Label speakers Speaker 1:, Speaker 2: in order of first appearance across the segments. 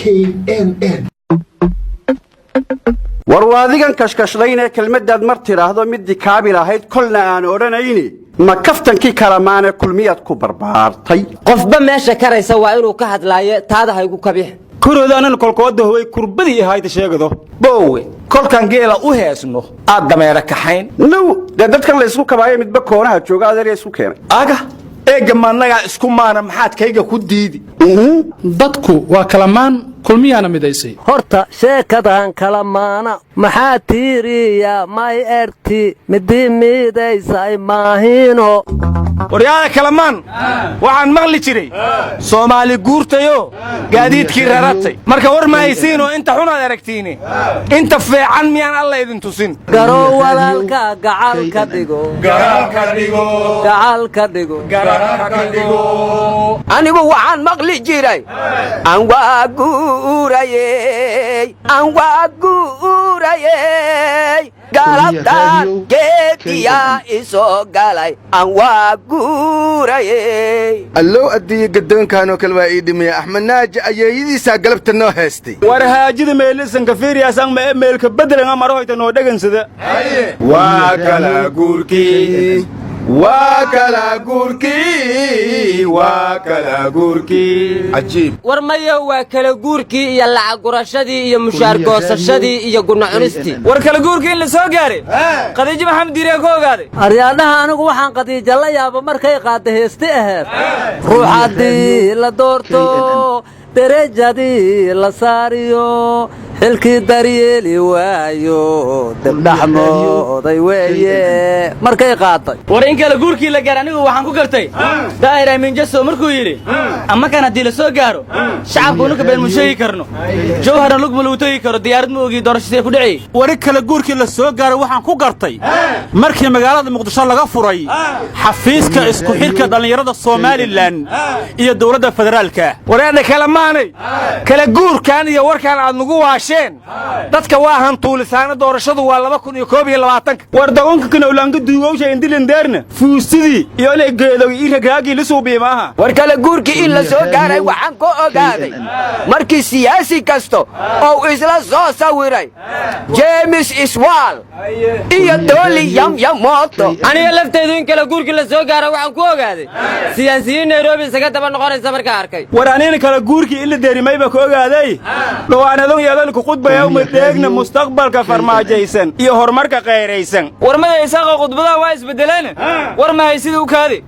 Speaker 1: KNN.
Speaker 2: warwaadigan kashkashlaynee kelmadaad mar tiraahdo midii kaabil ahayd kolna aan odhanayni ma kaftankii kalamaane kulmiyaad ku barbaartay
Speaker 3: qofba meesha karaysa waa inuu ka hadlaayo taada haygu kabix
Speaker 4: kurodaanan kolkooda hooy kurbadii ahayd sheegado
Speaker 5: boowe kolkan geela u heesno aad dameera kaxayn
Speaker 2: now dee dadkan la isku kabaayo midba koonaha jooga adeer isku keenay
Speaker 5: aga eega maanaga isku maana maxaad kayga ku diidi
Speaker 6: dadku waa kalamaan kulmiyaana midaysay
Speaker 3: horta sheekadan kalamaana maxaa tiiriya may erti midii midaysay maahino
Speaker 5: waryaada kalamaan waxaan maqli jiray Soomaali guurtayo gaadiidkii raratay marka war ma haysiino inta xunaad aragtiini inta fiican miyaan alla idin tusin
Speaker 3: garo walaalka gacal ka dhigo anigu waxaan maqli jiray aan waa guurayey galabtaan geediyaa isoo galay aan waa guurayey
Speaker 7: allow addiya gadoonkaanoo kale waa ii dhimaya axmed naaji ayeeyadiisaa galabta noo heestay
Speaker 4: war haajida meelisan ka fiiriyaasan ma meelka bedelan maro hoyta noo dhagansada
Speaker 7: waa kala guurkii
Speaker 3: cajiib war mayo waa kala guurkii iyo lacag gurashadii iyo mushaar goosashadii iyo guna cunistii
Speaker 4: war kala guurkii in la soo gaaray qadiijo maxamed diiree ku ogaaday
Speaker 3: aryaadhaha anigu waxaan qadiijo la yaabo markay qaada heesti aheed ruuxaddii la doorto derejadii la saariyo xilkii daryeeli waayo dabdhaxmooday weeye markay qaaday
Speaker 4: war in kala guurkii la gaar anigu waxaan ku gartay daahir aamin jaso markuu yidhi ama kan haddii la soo gaaro shacabku nuka been musheegi karno jawharna lugma lagu tegi karo diyaarad ma ogii doorashadii ku dhacay wari kala guurkii la soo gaaro waxaan ku gartay markii magaalada muqdisho laga furay xafiiska isku xirka dhalinyarada Soomaaliland iyo dawladda federaalka wareena kala maanay kala guurkan iyo warkan aad nagu waasheen dadka waa hantuulisaana doorashadu waa 2021 war dagonka kana ulaanga duugowsha indilan deerna fuusidii iyo leegeedow iragaagi la soo biimaaha
Speaker 3: war kala guurkii in la soo gaaray waxaan ku ogaaday markii siyaasi kasto oo isla soo sawiray James Iswal iyo Dolly Yamamoto aniga lafteedu in kala guurkii la soo gaaray waxaan ku ogaaday siyaasiyiin Nairobi isaga daba noqonaysa markaa arkay
Speaker 4: war anina kala guurkii ila deerimay ba ku ogaaday dhawaanadon yadan ku qudbaya uma deegna mustaqbalka farmaajaysan iyo horumarka qeyraysan war ma isaga qudbada waa isbedeleen war ma haysid u kaadi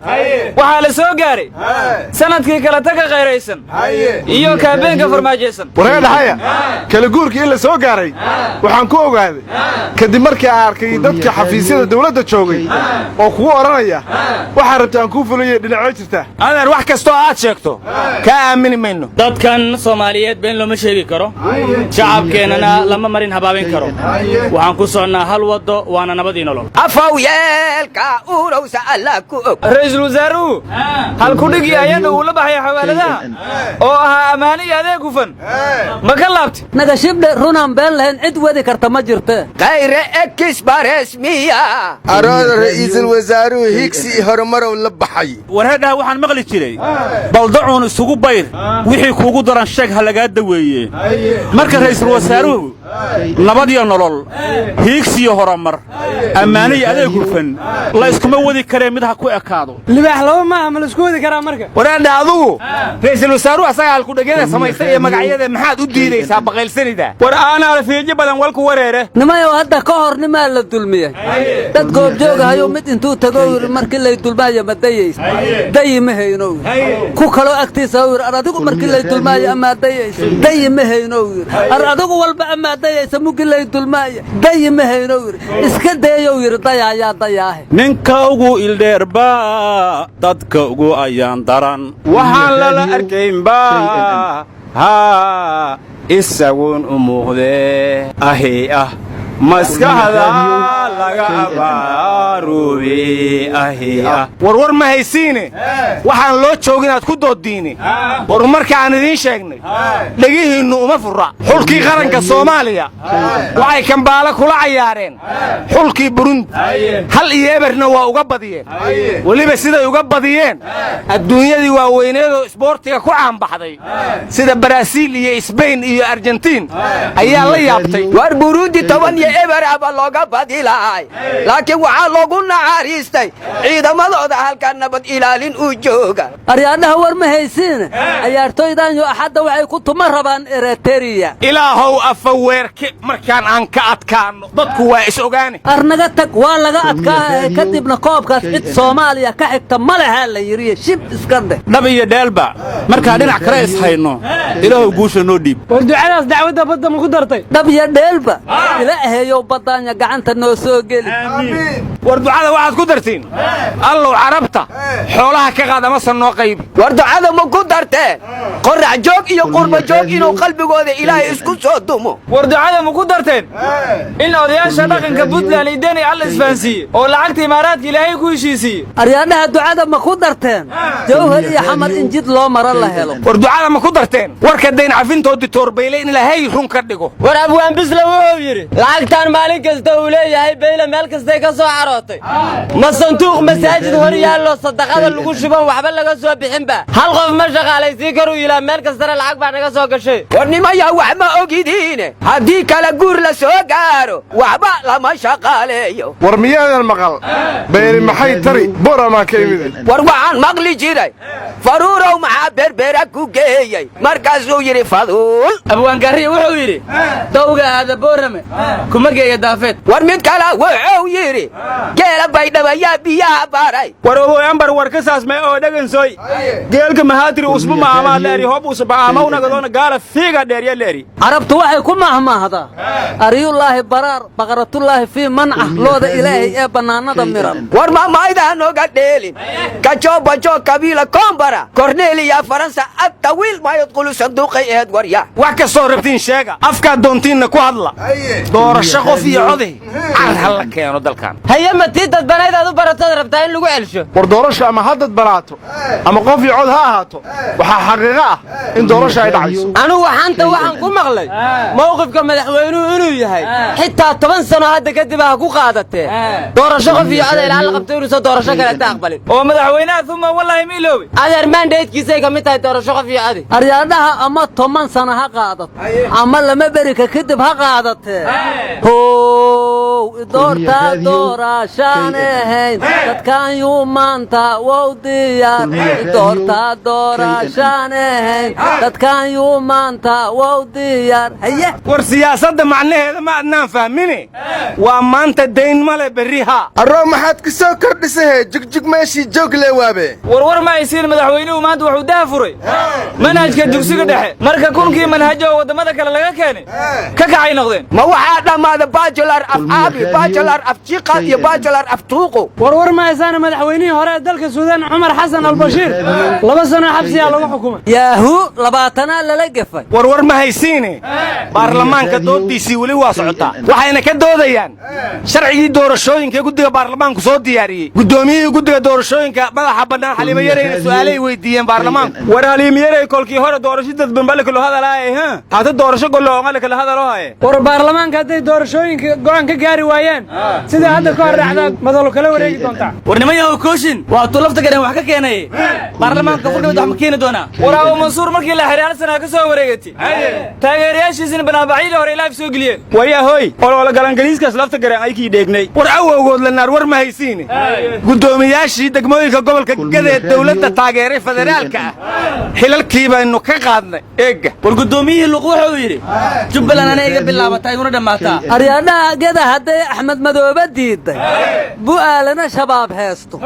Speaker 4: waxa la soo gaaray sanadkii kala taga qeyraysan iyo kaabeenka farmaajaysan
Speaker 7: wareedahaya kala guurkii la soo gaaray waxaan ku ogaaday kadib markii aan arkay dadka xafiisyada dawladda joogay oo kugu oranaya waxa rabtaan ku fuliyay dhinaco jirta
Speaker 4: adeer wax kasto aad sheegto ka aamini mayno dadkan Soomaaliyeed been loo ma sheegi karo shacabkeenana lama marin habaabin karo waxaan ku soonaa hal wado waana nabadii nolol
Speaker 3: afaw yeelka urowsa alla ku og
Speaker 4: ra'iisul wasaaruhu hal ku dhigi ayada uu la baxay xawaaladaha oo ahaa amaani adeeg hufan ma ka laabtay
Speaker 3: naga shibdhe runaan been lahayn cid wadi karta ma jirte qayre express miya
Speaker 7: arooda ra'iisul wasaaruhu higsi horumarow la baxay
Speaker 4: wareedhaha waxaan maqli jiray baldacuun isugu bayr wixii kuugu daran sheeg ha lagaa daweeye marka ra'iisul wasaaruhu nabad iyo nolol hiigsiyo horumar ammaano iyo adeeg hufan la iskuma wadi karee mid ha ku ekaado libaax laba ma ama la isku wadi karaa marka wareedha adugu ra'iisul wasaaruhu asaga halku dhageeda samaystay ee magacyada maxaad u diidaysaa baqaylsanida war aana la fiijo badan walku wareere
Speaker 3: nimayo hadda ka hor nimaa la dulmiyay dad goob joogahayo mid intuu tago markii la dulmaayo madayeys dayi ma hayno ku kalo agtiisa adigu markii la dulmaayo ama dayeys dayi ma hayno adigu walba ama dayaysa mugii la dulmaayo dayi ma hayno iska dayo dayaya dayaah
Speaker 4: ninka ugu ildheerba dadka ugu ayaan daran waxaan la arkaynba ha isagoon u muuqdee
Speaker 5: maskaxda laga abaarubi ahiya warwar ma haysiine waxaan loo joogin aad ku doodiine war markaan idiin sheegnay dhagihiinnu uma fura xulkii qaranka Soomaaliya waxay kambaala kula cayaareen xulkii Burundi hal iyo eberna waa uga badiyeen waliba siday uga badiyeen adduunyadii waa weyneedo isboortiga ku caan baxday sida Brazil iyo Spain iyo Argentina ayaa la yaabtay
Speaker 1: war Burundi 10 iyo eber aba looga badilay laakiin waxa loogu naxariistay ciidamadooda halka nabad ilaalin u jooga
Speaker 3: aryaadaha war ma haysiin ciyaartooydan iyo axada waxay ku tuma rabaan Eritrea
Speaker 5: ilaahow afaweerke markaan aan ka adkaano dadku waa is ogaane
Speaker 3: arnaga tag waa laga adkaa kadibna koobkaas cid Soomaaliya ka xigta ma laha la yiri shib iska dhig
Speaker 8: dhab iyo dheelba marka dhinac kale is hayno ilaahow guusha noo dhiib
Speaker 4: war ducadaas dacwada badda ma ku dartay
Speaker 3: dhab iyo dheelba ilaahayow badanya gacanta noo soo geli
Speaker 5: amiin war ducada waxaad ku dartiin allow carabta xoolaha ka qaadama sanoo qayb
Speaker 1: war ducada ma ku darteen qorax joog iyo qurba joog inuu qalbigooda Ilaahay isku soo dumo
Speaker 4: war ducada ma ku darteen in odayaasha dhaqanka Puntland ay deenay alla isfaansiyo oo lacagta imaaraadka Ilaahay ku heshiisiyo
Speaker 3: aryaadaha ducada ma ku darteen jawhar iyo xamar injid loo mara la helo
Speaker 5: war ducada ma ku darteen warka deyn cafintoodii toorbeyle in Ilaahay run ka dhigo
Speaker 4: war abwaan bisla wuxuu yiri lacagtan maalin kasta uu leeyahay beela meel kasta ka soo carootay ma sanduuq masaajid hor yaalo sadaqada lagu shuban waxba laga soo bixin ba hal qof ma shaqaalaysi karo ilaa meel kasta lacag baa naga soo gashay
Speaker 1: war nimaya wax ma ogidiin hadii kala guur la soo gaaro waxba lama shaqaaleeyo
Speaker 7: war miyaadan maqal beeri maxay tari borama ka yimid
Speaker 1: war waxaan maqli jiray faruurow maxaa berbera ku geeyay markaasuu yiri faduul
Speaker 4: abwaan gariyo wuxuu yiri dawga aada boorame kuma geeya daafeed
Speaker 1: war mid kale wuxuu yiri geela bay dhabayaa biyaha baray
Speaker 5: war oo ambar war ka saasmay oo dhagan sooy geelka mahaatiri usbu maama leeri hoob usba ama una gadoona gaala fiiga dheer ya leeri
Speaker 3: arabtu waxay ku mahmaahda ariyullaahi barar baqaratullaahi fi man'ah looda ilaahay ee banaanada miran
Speaker 1: war ma maayda nooga dheelin kajo bajo kabila kombara cornelia faransa atawil ma yadqulu sanduuqay eed warya
Speaker 5: wax ka soo rabtiin sheega afka doontiina ku hadla doorasho qof iyo coday ar hal la keeno dalkan
Speaker 4: hayama tidad banayda u baratad rabtaa in lagu celsho
Speaker 7: war doorasho ama haddad baraato ama qof iyo cod ha ahaato waxa xaqiiqo ah in doorasho ay dhacayso
Speaker 4: anu waxaan ku maqlay mowqifka madaxweynuhu inuu yahay xitaa 10 sano hadda kadib ha ku qaadatee doorasho qof iyo cod ilaa la qabtay inuu soo doorasho kale aqbalin oo madaxweynaha thumma wallahi miiloobi adeer mandatekiisa ka mid tahay doorasho qof iyo cod
Speaker 3: aryaadaha ama 10 sano ha qaadato ama lama berika kadib ha qaadatee doorta doorashaan ahayn dadkan yuu maanta wow diyaar doorta doorashaan ahayn dadkan yuu maanta wow diyaar haye
Speaker 5: war siyaasadda macnaheeda ma adnaan fahmine waa maanta deyn male beriha
Speaker 7: arro maxaad ka soo kordhisay jigjig meeshii joog le waabe
Speaker 4: war ma aysiin madaxweynuhu maanta wuxuu daafuray manhajka dugsiga dhexe marka kunkii manhajo wadamada kale laga keenay ka kacay noqdeen
Speaker 1: ma waxa dhamaada bachelor of abi bachelor of chiqa iyo bachelor of tuuqo
Speaker 4: war ma aysan madaxweynihii hore dalka Suudaan Umar Xasan al-Bashir 2 sano xabsi ah lagu xukumay
Speaker 3: yaahu 20 lala gafay
Speaker 5: war ma haysiine baarlamaanka doodiisii wali waa socotaa waxayna ka doodayaan sharcigii doorashooyinka guddiga baarlamaanku soo diyaariyay gudoomiyihii guddiga doorashooyinka madaxa banaan Xaliimo Yareeyna su'aalay weydiiyeen baarlamaanka war Xaliimo Yareey kolkii hore doorashada dadbanbal kala hadalay hada doorasho goloonga kala hadalay war baarlamaanka haday doorashooyinka go'aan ka gaari waayeen sida hadda ka hor dhacda madal kala wareegi doonta war nimayaha kooshin waa tulafta garan wax ka keenay baarlamaanka furgada wax ma keeni doona war Abu Mansuur markii la xiriir sana ka soo wareegtay taageerayaashiisina banaabaxii hore ilaaf soo galiyeen waya hoy oo la galan galiiskaas lafta garan ay kii dheegnay war awowgood la naar war ma haysiin gudoomiyaashii degmooyinka gobolka Gadeed dawladda taageeray federaalka xilalkii baynu ka qaadnay eega war gudoomiyihii luq wuxuu yiri Jubbaland anaga bilaabatay una dhamaata
Speaker 3: aryaadaha geedaha hadday axmed madoobe diidday bu'aalana shabaab heesto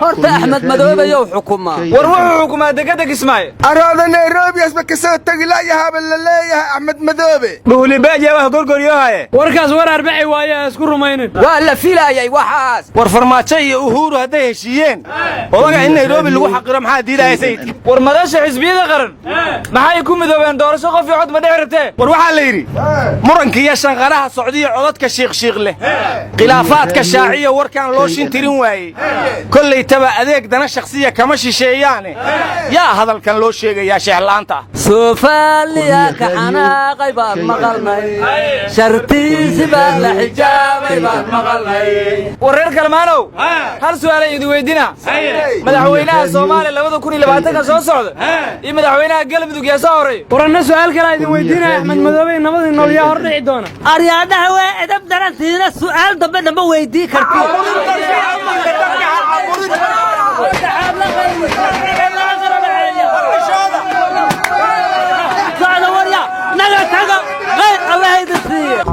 Speaker 3: horta axmed madoobe yow xukumaa
Speaker 4: war wuxuu xukumaa degada kismaayo
Speaker 7: arooda nairobi asba kasoo tagi layahaaba la leeyahay axmed madoobe
Speaker 5: dhuhulibaaja wax gorgoryohaye
Speaker 4: warkaas war arbaci waaye isku rumaynin
Speaker 1: waa la filaayay waxaas
Speaker 5: war farmaajo iyo uhuru hadday heshiiyeen odaga in nairobi lagu xaqiro maxaa diidaya sayidka
Speaker 4: war madasha xisbiyada qaran maxay ku midoobeen doorasho qof iyo cod ma dhex rabtee
Speaker 5: war waxaa la yidhi muranka iyo shanqaraha socdiya codadka shiiq leh khilaafaadka shaaciya warkaan loo shintirin waayey kollaytaba adeeg dana shakhsiya kama shisheeyaane yaa hadalkan loo sheegayaa sheexla'aanta ah
Speaker 3: soomaaliya ka xanaaqay baan maqalnay shartiisi baa la xijaabay baan maqalnay
Speaker 4: wareer kalmaanow hal su'aalay idin weydiina madaxweynaha Soomaaliya 2020 soo socda iyo madaxweynaha galmudug yaa soo horeey waranna su'aal kale idin weydiina Axmed Madoobe nabadii nool yaa hor dhici doona
Speaker 3: aryaadaha waa edab darantiina su'aal dambe damba weydii kartaa naga taga غير الله يدفيه